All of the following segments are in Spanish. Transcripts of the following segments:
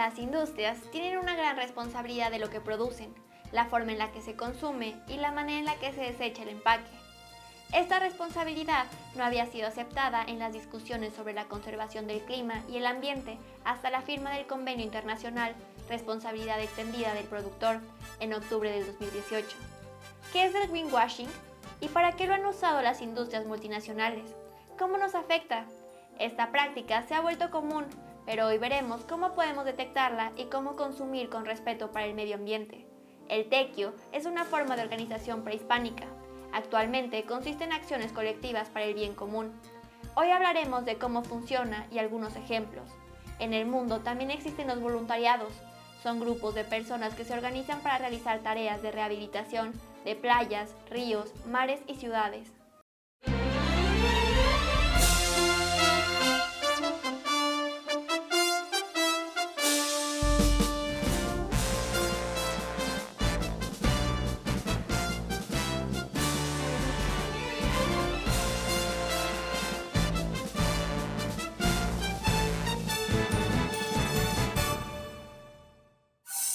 Las industrias tienen una gran responsabilidad de lo que producen, la forma en la que se consume y la manera en la que se desecha el empaque. Esta responsabilidad no había sido aceptada en las discusiones sobre la conservación del clima y el ambiente hasta la firma del Convenio Internacional Responsabilidad Extendida del Productor en octubre del 2018. ¿Qué es el greenwashing? ¿Y para qué lo han usado las industrias multinacionales? ¿Cómo nos afecta? Esta práctica se ha vuelto común, pero hoy veremos cómo podemos detectarla y cómo consumir con respeto para el medio ambiente. El tequio es una forma de organización prehispánica. Actualmente consiste en acciones colectivas para el bien común. Hoy hablaremos de cómo funciona y algunos ejemplos. En el mundo también existen los voluntariados. Son grupos de personas que se organizan para realizar tareas de rehabilitación de playas, ríos, mares y ciudades.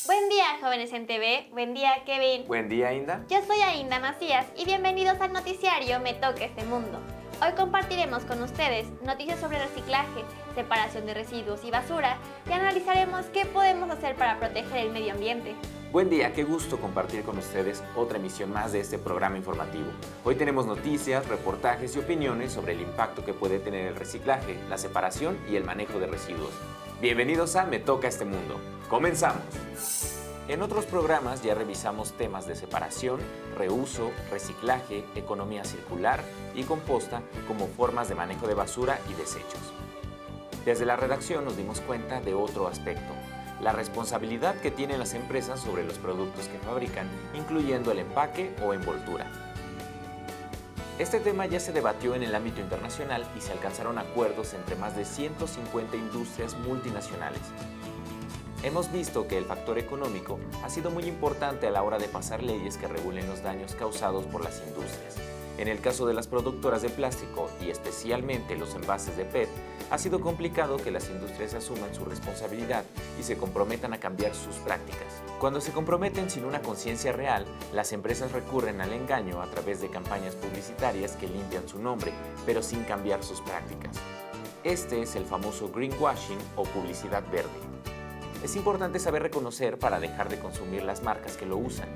Buen día, jóvenes en TV. Buen día, Kevin. Buen día, Inda. Yo soy Ainda Macías y bienvenidos al noticiario Me Toca Este Mundo. Hoy compartiremos con ustedes noticias sobre reciclaje, separación de residuos y basura y analizaremos qué podemos hacer para proteger el medio ambiente. Buen día, qué gusto compartir con ustedes otra emisión más de este programa informativo. Hoy tenemos noticias, reportajes y opiniones sobre el impacto que puede tener el reciclaje, la separación y el manejo de residuos. Bienvenidos a Me Toca Este Mundo. ¡Comenzamos! En otros programas ya revisamos temas de separación, reuso, reciclaje, economía circular y composta como formas de manejo de basura y desechos. Desde la redacción nos dimos cuenta de otro aspecto, la responsabilidad que tienen las empresas sobre los productos que fabrican, incluyendo el empaque o envoltura. Este tema ya se debatió en el ámbito internacional y se alcanzaron acuerdos entre más de 150 industrias multinacionales. Hemos visto que el factor económico ha sido muy importante a la hora de pasar leyes que regulen los daños causados por las industrias. En el caso de las productoras de plástico y especialmente los envases de PET, ha sido complicado que las industrias asuman su responsabilidad y se comprometan a cambiar sus prácticas. Cuando se comprometen sin una conciencia real, las empresas recurren al engaño a través de campañas publicitarias que limpian su nombre, pero sin cambiar sus prácticas. Este es el famoso greenwashing o publicidad verde. Es importante saber reconocer para dejar de consumir las marcas que lo usan.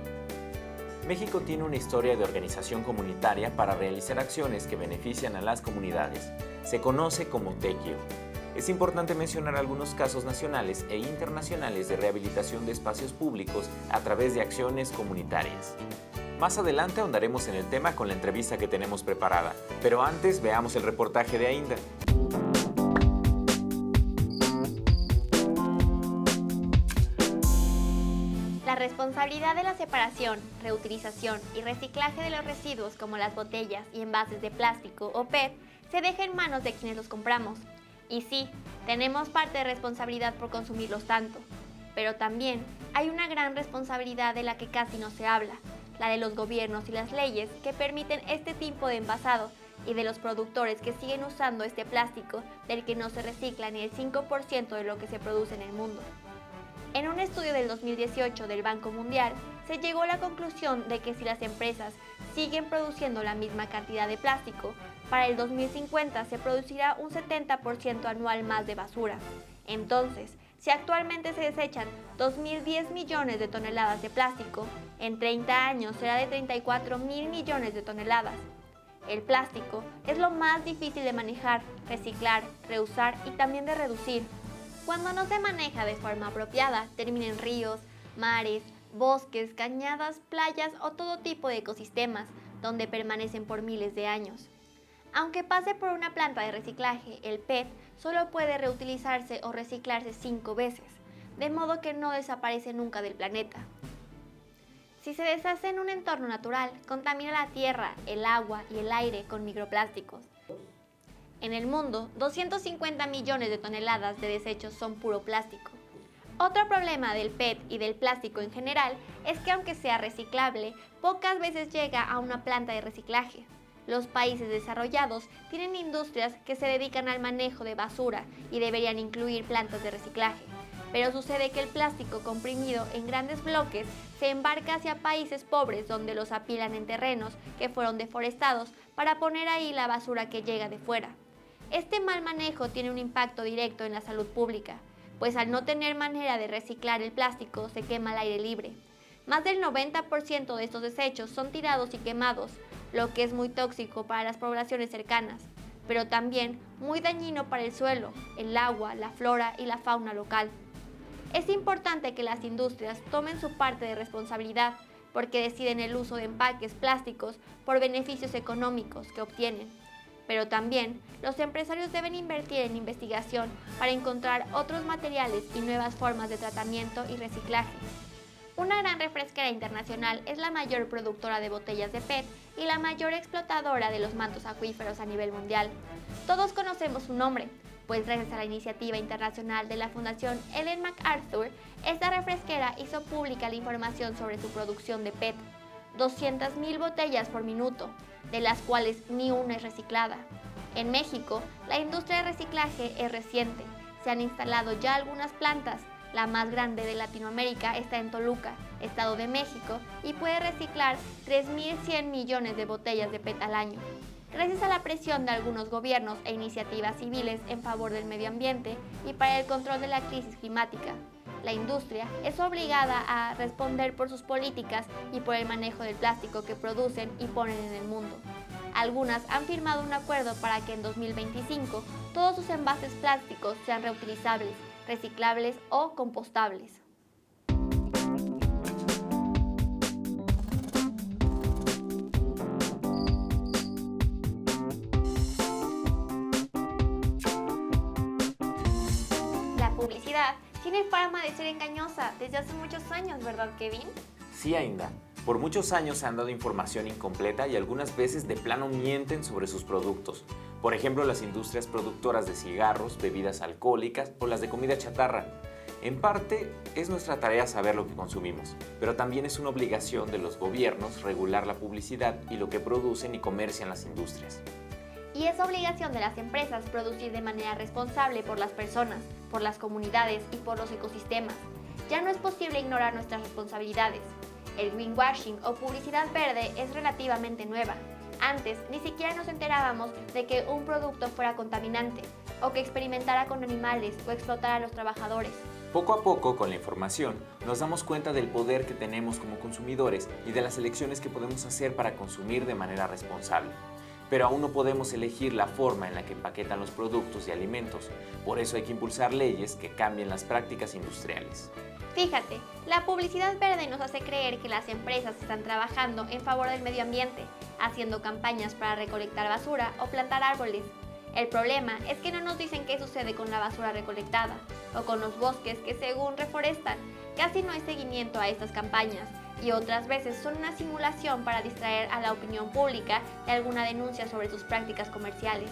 México tiene una historia de organización comunitaria para realizar acciones que benefician a las comunidades. Se conoce como tequio. Es importante mencionar algunos casos nacionales e internacionales de rehabilitación de espacios públicos a través de acciones comunitarias. Más adelante ahondaremos en el tema con la entrevista que tenemos preparada, pero antes veamos el reportaje de Ainda. La responsabilidad de la separación, reutilización y reciclaje de los residuos como las botellas y envases de plástico o PET se deja en manos de quienes los compramos. Y sí, tenemos parte de responsabilidad por consumirlos tanto, pero también hay una gran responsabilidad de la que casi no se habla, la de los gobiernos y las leyes que permiten este tipo de envasado y de los productores que siguen usando este plástico del que no se recicla ni el 5% de lo que se produce en el mundo. En un estudio del 2018 del Banco Mundial, se llegó a la conclusión de que si las empresas siguen produciendo la misma cantidad de plástico, para el 2050 se producirá un 70% anual más de basura. Entonces, si actualmente se desechan 2.010 millones de toneladas de plástico, en 30 años será de 34.000 millones de toneladas. El plástico es lo más difícil de manejar, reciclar, reusar y también de reducir. Cuando no se maneja de forma apropiada, termina en ríos, mares, bosques, cañadas, playas o todo tipo de ecosistemas, donde permanecen por miles de años. Aunque pase por una planta de reciclaje, el PET solo puede reutilizarse o reciclarse 5 veces, de modo que no desaparece nunca del planeta. Si se deshace en un entorno natural, contamina la tierra, el agua y el aire con microplásticos. En el mundo, 250 millones de toneladas de desechos son puro plástico. Otro problema del PET y del plástico en general es que aunque sea reciclable, pocas veces llega a una planta de reciclaje. Los países desarrollados tienen industrias que se dedican al manejo de basura y deberían incluir plantas de reciclaje. pero sucede que el plástico comprimido en grandes bloques se embarca hacia países pobres donde los apilan en terrenos que fueron deforestados para poner ahí la basura que llega de fuera. Este mal manejo tiene un impacto directo en la salud pública, pues al no tener manera de reciclar el plástico se quema al aire libre. Más del 90% de estos desechos son tirados y quemados, lo que es muy tóxico para las poblaciones cercanas, pero también muy dañino para el suelo, el agua, la flora y la fauna local. Es importante que las industrias tomen su parte de responsabilidad porque deciden el uso de empaques plásticos por beneficios económicos que obtienen. Pero también los empresarios deben invertir en investigación para encontrar otros materiales y nuevas formas de tratamiento y reciclaje. Una gran refresquera internacional es la mayor productora de botellas de PET y la mayor explotadora de los mantos acuíferos a nivel mundial. Todos conocemos su nombre, pues gracias a la iniciativa internacional de la Fundación Ellen MacArthur, esta refresquera hizo pública la información sobre su producción de PET, 200.000 botellas por minuto, de las cuales ni una es reciclada. En México, la industria de reciclaje es reciente, se han instalado ya algunas plantas. La más grande de Latinoamérica está en Toluca, Estado de México, y puede reciclar 3.100 millones de botellas de PET al año. Gracias a la presión de algunos gobiernos e iniciativas civiles en favor del medio ambiente y para el control de la crisis climática, la industria es obligada a responder por sus políticas y por el manejo del plástico que producen y ponen en el mundo. Algunas han firmado un acuerdo para que en 2025 todos sus envases plásticos sean reutilizables, reciclables o compostables. La publicidad tiene fama de ser engañosa desde hace muchos años, ¿verdad, Kevin? Sí, Ainda. Por muchos años se han dado información incompleta y algunas veces de plano mienten sobre sus productos. Por ejemplo, las industrias productoras de cigarros, bebidas alcohólicas o las de comida chatarra. En parte, es nuestra tarea saber lo que consumimos, pero también es una obligación de los gobiernos regular la publicidad y lo que producen y comercian las industrias. Y es obligación de las empresas producir de manera responsable por las personas, por las comunidades y por los ecosistemas. Ya no es posible ignorar nuestras responsabilidades. El greenwashing o publicidad verde es relativamente nueva. Antes ni siquiera nos enterábamos de que un producto fuera contaminante, o que experimentara con animales o explotara a los trabajadores. Poco a poco, con la información, nos damos cuenta del poder que tenemos como consumidores y de las elecciones que podemos hacer para consumir de manera responsable. Pero aún no podemos elegir la forma en la que empaquetan los productos y alimentos. Por eso hay que impulsar leyes que cambien las prácticas industriales. Fíjate, la publicidad verde nos hace creer que las empresas están trabajando en favor del medio ambiente, haciendo campañas para recolectar basura o plantar árboles. El problema es que no nos dicen qué sucede con la basura recolectada o con los bosques que según reforestan. Casi no hay seguimiento a estas campañas y otras veces son una simulación para distraer a la opinión pública de alguna denuncia sobre sus prácticas comerciales.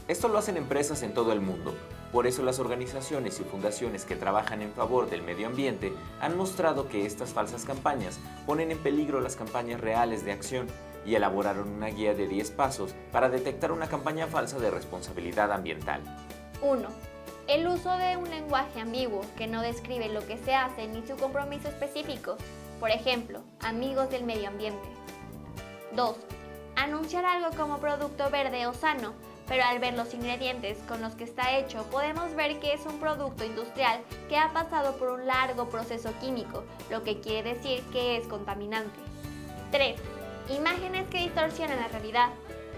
Esto lo hacen empresas en todo el mundo. Por eso las organizaciones y fundaciones que trabajan en favor del medio ambiente han mostrado que estas falsas campañas ponen en peligro las campañas reales de acción y elaboraron una guía de 10 pasos para detectar una campaña falsa de responsabilidad ambiental. 1. El uso de un lenguaje ambiguo que no describe lo que se hace ni su compromiso específico. Por ejemplo, amigos del medio ambiente. 2. Anunciar algo como producto verde o sano, pero al ver los ingredientes con los que está hecho podemos ver que es un producto industrial que ha pasado por un largo proceso químico, lo que quiere decir que es contaminante. 3. Imágenes que distorsionan la realidad.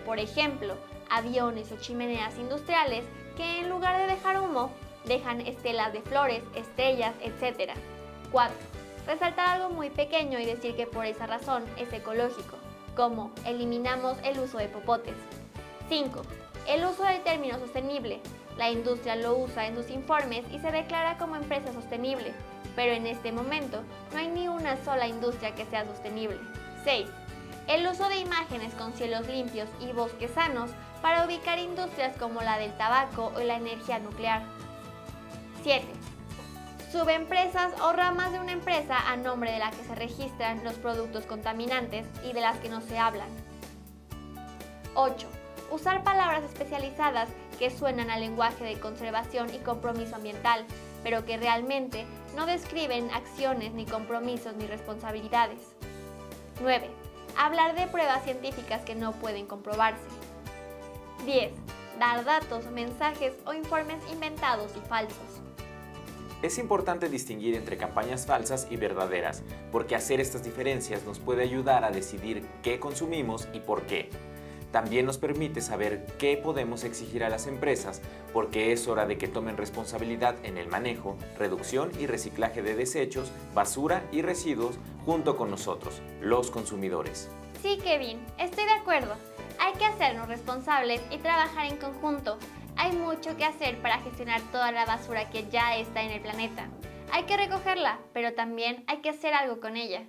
Por ejemplo, aviones o chimeneas industriales que en lugar de dejar humo, dejan estelas de flores, estrellas, etc. 4. Resaltar algo muy pequeño y decir que por esa razón es ecológico, como eliminamos el uso de popotes. 5. El uso del término sostenible. La industria lo usa en sus informes y se declara como empresa sostenible, pero en este momento no hay ni una sola industria que sea sostenible. 6. El uso de imágenes con cielos limpios y bosques sanos para ubicar industrias como la del tabaco o la energía nuclear. 7. Subempresas o ramas de una empresa a nombre de la que se registran los productos contaminantes y de las que no se hablan. 8. Usar palabras especializadas que suenan al lenguaje de conservación y compromiso ambiental, pero que realmente no describen acciones ni compromisos ni responsabilidades. 9. Hablar de pruebas científicas que no pueden comprobarse. 10. Dar datos, mensajes o informes inventados y falsos. Es importante distinguir entre campañas falsas y verdaderas, porque hacer estas diferencias nos puede ayudar a decidir qué consumimos y por qué. También nos permite saber qué podemos exigir a las empresas, porque es hora de que tomen responsabilidad en el manejo, reducción y reciclaje de desechos, basura y residuos junto con nosotros, los consumidores. Sí, Kevin, estoy de acuerdo. Hay que hacernos responsables y trabajar en conjunto. Hay mucho que hacer para gestionar toda la basura que ya está en el planeta. Hay que recogerla, pero también hay que hacer algo con ella.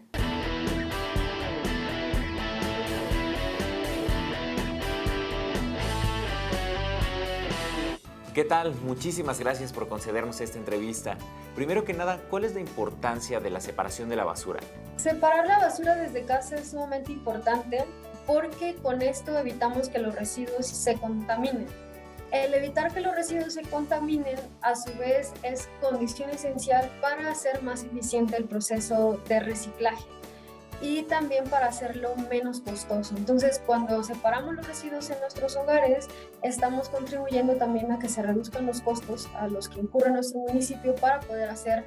¿Qué tal? Muchísimas gracias por concedernos esta entrevista. Primero que nada, ¿cuál es la importancia de la separación de la basura? Separar la basura desde casa es sumamente importante porque con esto evitamos que los residuos se contaminen. El evitar que los residuos se contaminen, a su vez, es condición esencial para hacer más eficiente el proceso de reciclaje y también para hacerlo menos costoso. Entonces, cuando separamos los residuos en nuestros hogares, estamos contribuyendo también a que se reduzcan los costos a los que incurre nuestro municipio para poder hacer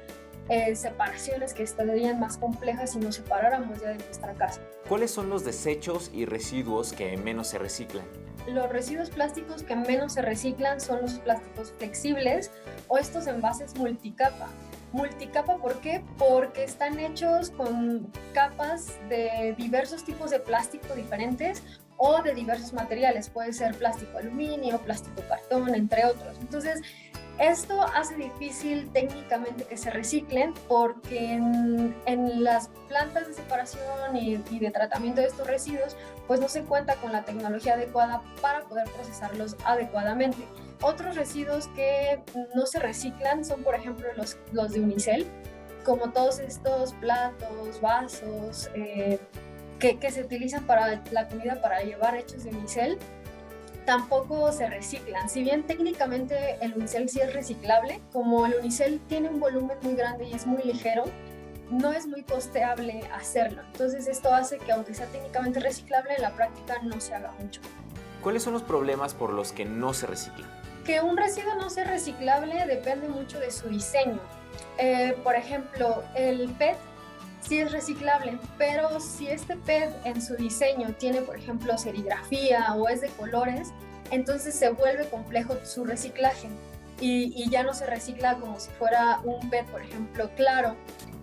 separaciones que estarían más complejas si nos separáramos ya de nuestra casa. ¿Cuáles son los desechos y residuos que menos se reciclan? Los residuos plásticos que menos se reciclan son los plásticos flexibles o estos envases multicapa. Multicapa, ¿por qué? Porque están hechos con capas de diversos tipos de plástico diferentes o de diversos materiales. Puede ser plástico aluminio, plástico cartón, entre otros. Entonces, esto hace difícil técnicamente que se reciclen porque en las plantas de separación y de tratamiento de estos residuos pues no se cuenta con la tecnología adecuada para poder procesarlos adecuadamente. Otros residuos que no se reciclan son, por ejemplo, los de unicel, como todos estos platos, vasos que se utilizan para la comida para llevar hechos de unicel. Tampoco se reciclan. Si bien técnicamente el unicel sí es reciclable, como el unicel tiene un volumen muy grande y es muy ligero, no es muy costeable hacerlo. Entonces esto hace que aunque sea técnicamente reciclable, en la práctica no se haga mucho. ¿Cuáles son los problemas por los que no se recicla? Que un residuo no sea reciclable depende mucho de su diseño. Por ejemplo, el PET sí es reciclable, pero si este PET en su diseño tiene, por ejemplo, serigrafía o es de colores, entonces se vuelve complejo su reciclaje y ya no se recicla como si fuera un PET, por ejemplo, claro.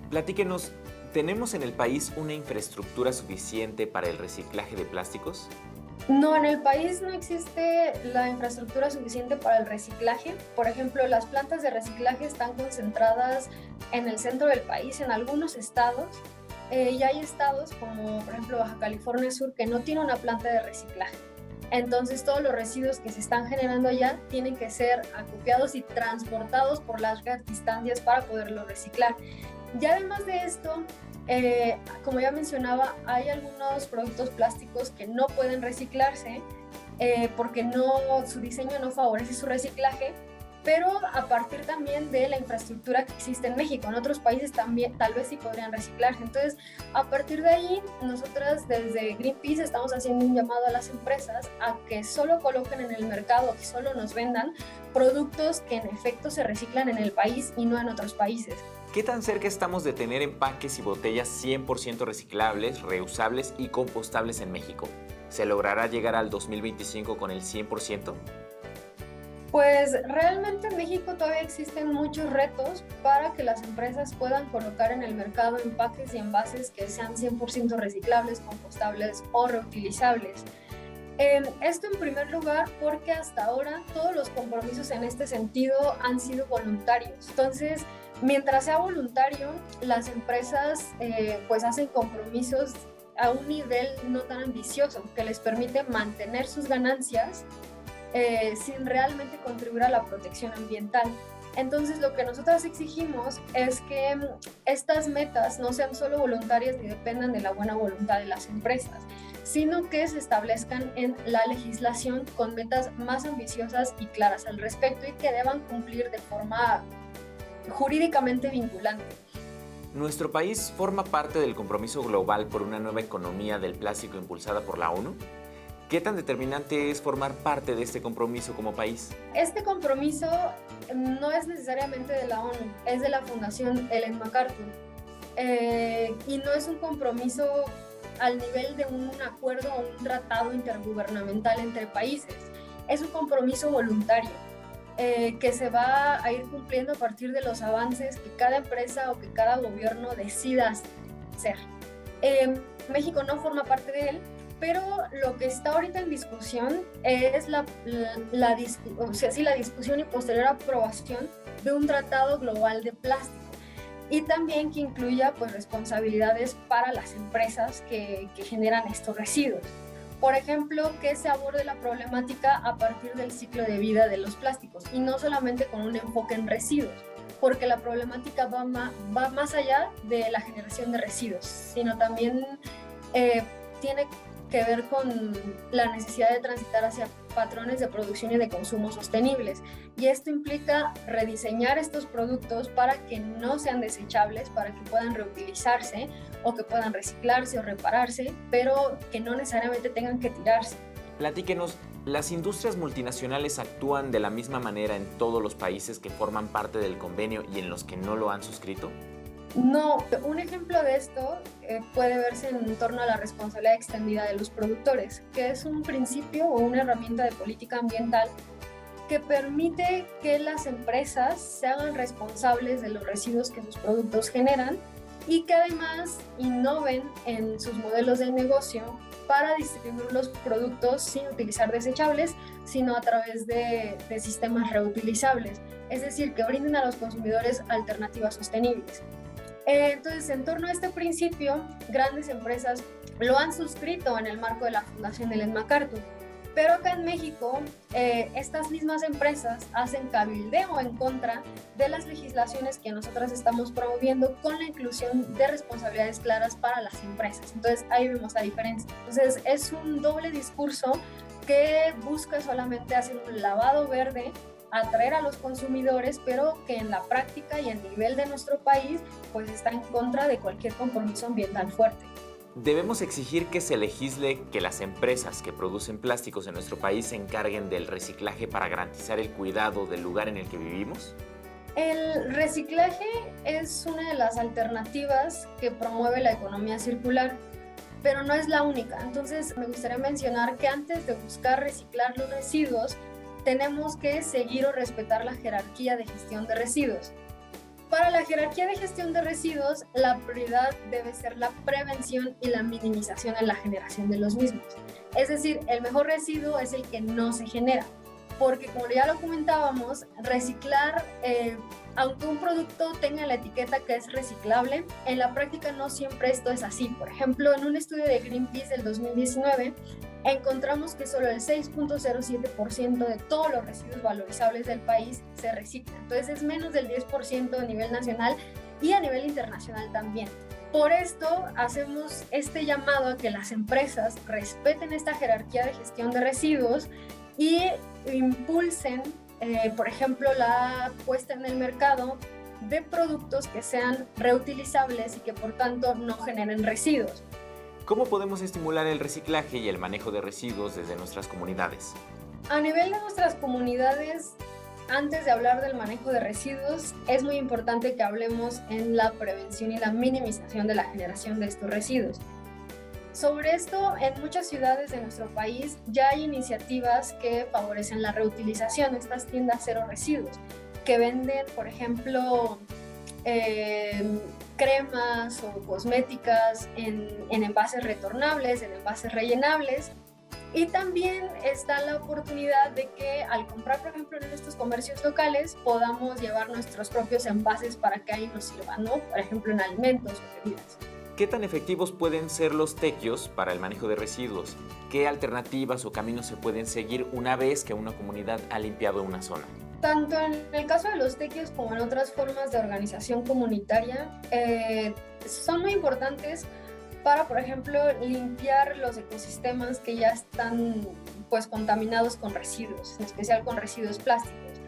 Platíquenos, ¿tenemos en el país una infraestructura suficiente para el reciclaje de plásticos? No, en el país no existe la infraestructura suficiente para el reciclaje. Por ejemplo, las plantas de reciclaje están concentradas en el centro del país, en algunos estados, y hay estados como, por ejemplo, Baja California Sur, que no tiene una planta de reciclaje. Entonces, todos los residuos que se están generando allá tienen que ser acopiados y transportados por largas distancias para poderlo reciclar. Y además de esto, como ya mencionaba, hay algunos productos plásticos que no pueden reciclarse porque su diseño no favorece su reciclaje, pero a partir también de la infraestructura que existe en México. En otros países también tal vez sí podrían reciclarse. Entonces, a partir de ahí, nosotras desde Greenpeace estamos haciendo un llamado a las empresas a que solo coloquen en el mercado, que solo nos vendan productos que en efecto se reciclan en el país y no en otros países. ¿Qué tan cerca estamos de tener empaques y botellas 100% reciclables, reusables y compostables en México? ¿Se logrará llegar al 2025 con el 100%? Pues realmente en México todavía existen muchos retos para que las empresas puedan colocar en el mercado empaques y envases que sean 100% reciclables, compostables o reutilizables. Esto en primer lugar porque hasta ahora todos los compromisos en este sentido han sido voluntarios. Entonces, mientras sea voluntario, las empresas pues hacen compromisos a un nivel no tan ambicioso que les permite mantener sus ganancias sin realmente contribuir a la protección ambiental. Entonces, lo que nosotros exigimos es que estas metas no sean solo voluntarias ni dependan de la buena voluntad de las empresas, sino que se establezcan en la legislación con metas más ambiciosas y claras al respecto y que deban cumplir de forma jurídicamente vinculante. ¿Nuestro país forma parte del compromiso global por una nueva economía del plástico impulsada por la ONU? ¿Qué tan determinante es formar parte de este compromiso como país? Este compromiso no es necesariamente de la ONU, es de la Fundación Ellen MacArthur. Y no es un compromiso al nivel de un acuerdo o un tratado intergubernamental entre países. Es un compromiso voluntario que se va a ir cumpliendo a partir de los avances que cada empresa o que cada gobierno decida hacer. México no forma parte de él, pero lo que está ahorita en discusión es la discusión y posterior aprobación de un tratado global de plástico y también que incluya pues, responsabilidades para las empresas que generan estos residuos. Por ejemplo, que se aborde la problemática a partir del ciclo de vida de los plásticos y no solamente con un enfoque en residuos, porque la problemática va más allá de la generación de residuos, sino también tiene que ver con la necesidad de transitar hacia patrones de producción y de consumo sostenibles. Y esto implica rediseñar estos productos para que no sean desechables, para que puedan reutilizarse o que puedan reciclarse o repararse, pero que no necesariamente tengan que tirarse. Platíquenos, ¿las industrias multinacionales actúan de la misma manera en todos los países que forman parte del convenio y en los que no lo han suscrito? No, un ejemplo de esto puede verse en torno a la responsabilidad extendida de los productores, que es un principio o una herramienta de política ambiental que permite que las empresas se hagan responsables de los residuos que sus productos generan y que además innoven en sus modelos de negocio para distribuir los productos sin utilizar desechables, sino a través de sistemas reutilizables, es decir, que brinden a los consumidores alternativas sostenibles. Entonces, en torno a este principio, grandes empresas lo han suscrito en el marco de la Fundación Ellen MacArthur. Pero acá en México, estas mismas empresas hacen cabildeo en contra de las legislaciones que nosotras estamos promoviendo con la inclusión de responsabilidades claras para las empresas. Entonces, ahí vemos la diferencia. Entonces, es un doble discurso que busca solamente hacer un lavado verde, atraer a los consumidores, pero que en la práctica y a nivel de nuestro país, pues está en contra de cualquier compromiso ambiental fuerte. ¿Debemos exigir que se legisle que las empresas que producen plásticos en nuestro país se encarguen del reciclaje para garantizar el cuidado del lugar en el que vivimos? El reciclaje es una de las alternativas que promueve la economía circular, pero no es la única. Entonces, me gustaría mencionar que antes de buscar reciclar los residuos, tenemos que seguir o respetar la jerarquía de gestión de residuos. Para la jerarquía de gestión de residuos, la prioridad debe ser la prevención y la minimización en la generación de los mismos. Es decir, el mejor residuo es el que no se genera, porque como ya lo comentábamos, reciclar, aunque un producto tenga la etiqueta que es reciclable, en la práctica no siempre esto es así. Por ejemplo, en un estudio de Greenpeace del 2019, encontramos que solo el 6.07% de todos los residuos valorizables del país se reciclan. Entonces es menos del 10% a nivel nacional y a nivel internacional también. Por esto hacemos este llamado a que las empresas respeten esta jerarquía de gestión de residuos y impulsen, por ejemplo, la puesta en el mercado de productos que sean reutilizables y que por tanto no generen residuos. ¿Cómo podemos estimular el reciclaje y el manejo de residuos desde nuestras comunidades? A nivel de nuestras comunidades, antes de hablar del manejo de residuos, es muy importante que hablemos en la prevención y la minimización de la generación de estos residuos. Sobre esto, en muchas ciudades de nuestro país ya hay iniciativas que favorecen la reutilización, estas tiendas cero residuos, que venden, por ejemplo, cremas o cosméticas en envases retornables, en envases rellenables. Y también está la oportunidad de que al comprar, por ejemplo, en estos comercios locales, podamos llevar nuestros propios envases para que ahí nos sirvan, ¿no? Por ejemplo, en alimentos o bebidas. ¿Qué tan efectivos pueden ser los tequios para el manejo de residuos? ¿Qué alternativas o caminos se pueden seguir una vez que una comunidad ha limpiado una zona? Tanto en el caso de los tequios como en otras formas de organización comunitaria, son muy importantes para, por ejemplo, limpiar los ecosistemas que ya están pues contaminados con residuos, en especial con residuos plásticos.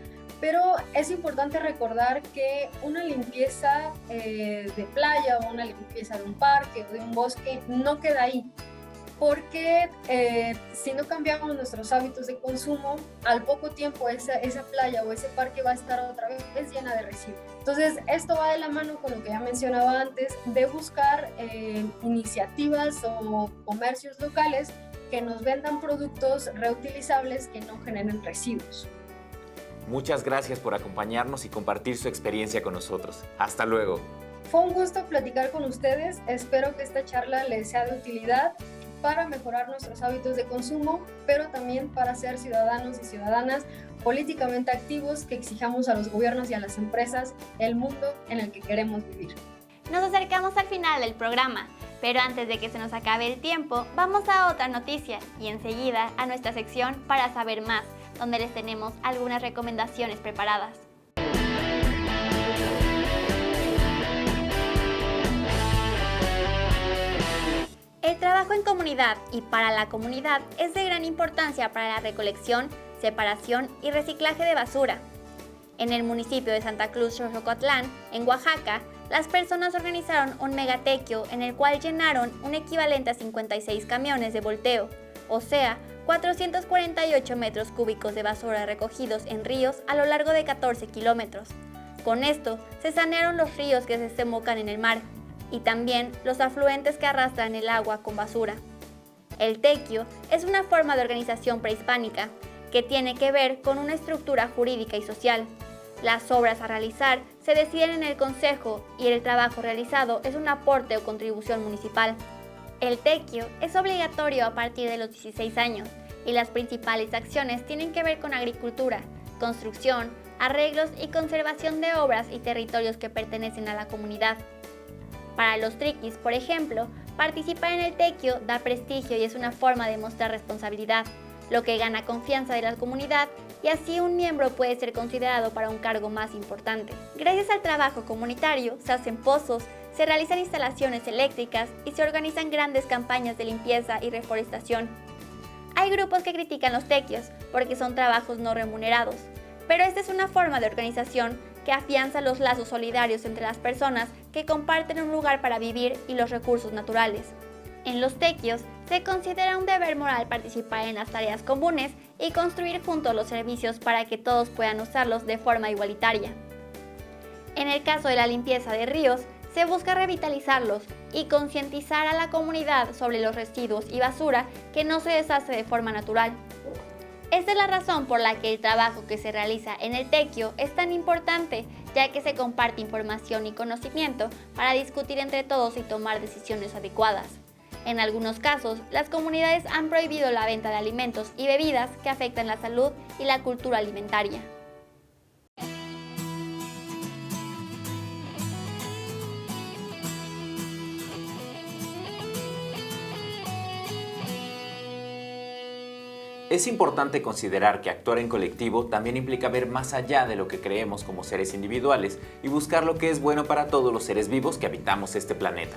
pero es importante recordar que una limpieza de playa o una limpieza de un parque o de un bosque no queda ahí, porque si no cambiamos nuestros hábitos de consumo, al poco tiempo esa playa o ese parque va a estar otra vez llena de residuos. Entonces, esto va de la mano con lo que ya mencionaba antes, de buscar iniciativas o comercios locales que nos vendan productos reutilizables que no generen residuos. Muchas gracias por acompañarnos y compartir su experiencia con nosotros. Hasta luego. Fue un gusto platicar con ustedes. Espero que esta charla les sea de utilidad para mejorar nuestros hábitos de consumo, pero también para ser ciudadanos y ciudadanas políticamente activos que exijamos a los gobiernos y a las empresas el mundo en el que queremos vivir. Nos acercamos al final del programa, pero antes de que se nos acabe el tiempo, vamos a otra noticia y enseguida a nuestra sección Para Saber Más, donde les tenemos algunas recomendaciones preparadas. El trabajo en comunidad y para la comunidad es de gran importancia para la recolección, separación y reciclaje de basura. En el municipio de Santa Cruz Xochocotlán, en Oaxaca, las personas organizaron un megatequio en el cual llenaron un equivalente a 56 camiones de volteo, o sea, 448 metros cúbicos de basura recogidos en ríos a lo largo de 14 kilómetros. Con esto, se sanearon los ríos que se desembocan en el mar y también los afluentes que arrastran el agua con basura. El tequio es una forma de organización prehispánica que tiene que ver con una estructura jurídica y social. Las obras a realizar se deciden en el consejo y el trabajo realizado es un aporte o contribución municipal. El tequio es obligatorio a partir de los 16 años y las principales acciones tienen que ver con agricultura, construcción, arreglos y conservación de obras y territorios que pertenecen a la comunidad. Para los triquis, por ejemplo, participar en el tequio da prestigio y es una forma de mostrar responsabilidad, lo que gana confianza de la comunidad y así un miembro puede ser considerado para un cargo más importante. Gracias al trabajo comunitario se hacen pozos, se realizan instalaciones eléctricas y se organizan grandes campañas de limpieza y reforestación. Hay grupos que critican los tequios porque son trabajos no remunerados, pero esta es una forma de organización que afianza los lazos solidarios entre las personas que comparten un lugar para vivir y los recursos naturales. En los tequios se considera un deber moral participar en las tareas comunes y construir juntos los servicios para que todos puedan usarlos de forma igualitaria. En el caso de la limpieza de ríos, se busca revitalizarlos y concientizar a la comunidad sobre los residuos y basura que no se deshace de forma natural. Esta es la razón por la que el trabajo que se realiza en el tequio es tan importante, ya que se comparte información y conocimiento para discutir entre todos y tomar decisiones adecuadas. En algunos casos, las comunidades han prohibido la venta de alimentos y bebidas que afectan la salud y la cultura alimentaria. Es importante considerar que actuar en colectivo también implica ver más allá de lo que creemos como seres individuales y buscar lo que es bueno para todos los seres vivos que habitamos este planeta.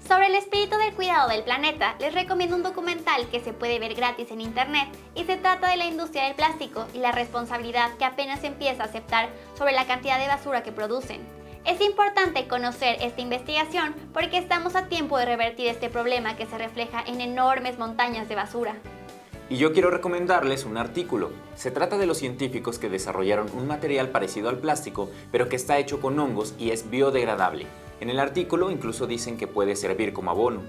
Sobre el espíritu del cuidado del planeta, les recomiendo un documental que se puede ver gratis en internet y se trata de la industria del plástico y la responsabilidad que apenas empieza a aceptar sobre la cantidad de basura que producen. Es importante conocer esta investigación porque estamos a tiempo de revertir este problema que se refleja en enormes montañas de basura. Y yo quiero recomendarles un artículo. Se trata de los científicos que desarrollaron un material parecido al plástico, pero que está hecho con hongos y es biodegradable. En el artículo incluso dicen que puede servir como abono.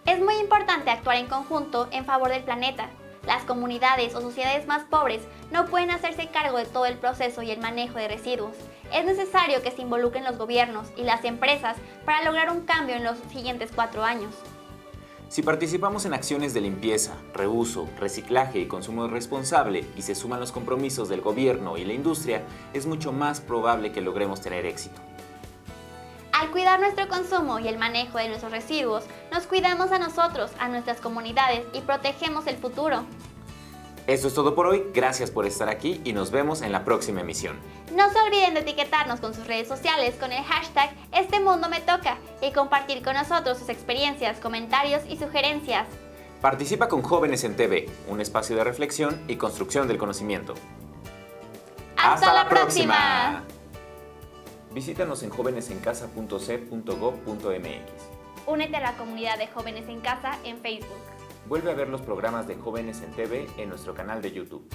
Es muy importante actuar en conjunto en favor del planeta. Las comunidades o sociedades más pobres no pueden hacerse cargo de todo el proceso y el manejo de residuos. Es necesario que se involucren los gobiernos y las empresas para lograr un cambio en los siguientes 4 años. Si participamos en acciones de limpieza, reuso, reciclaje y consumo responsable y se suman los compromisos del gobierno y la industria, es mucho más probable que logremos tener éxito. Al cuidar nuestro consumo y el manejo de nuestros residuos, nos cuidamos a nosotros, a nuestras comunidades y protegemos el futuro. Eso es todo por hoy, gracias por estar aquí y nos vemos en la próxima emisión. No se olviden de etiquetarnos con sus redes sociales con el hashtag Este Mundo Me Toca y compartir con nosotros sus experiencias, comentarios y sugerencias. Participa con Jóvenes en TV, un espacio de reflexión y construcción del conocimiento. ¡Hasta la próxima! Visítanos en jovenesencasa.c.gov.mx. Únete a la comunidad de Jóvenes en Casa en Facebook. Vuelve a ver los programas de Jóvenes en TV en nuestro canal de YouTube.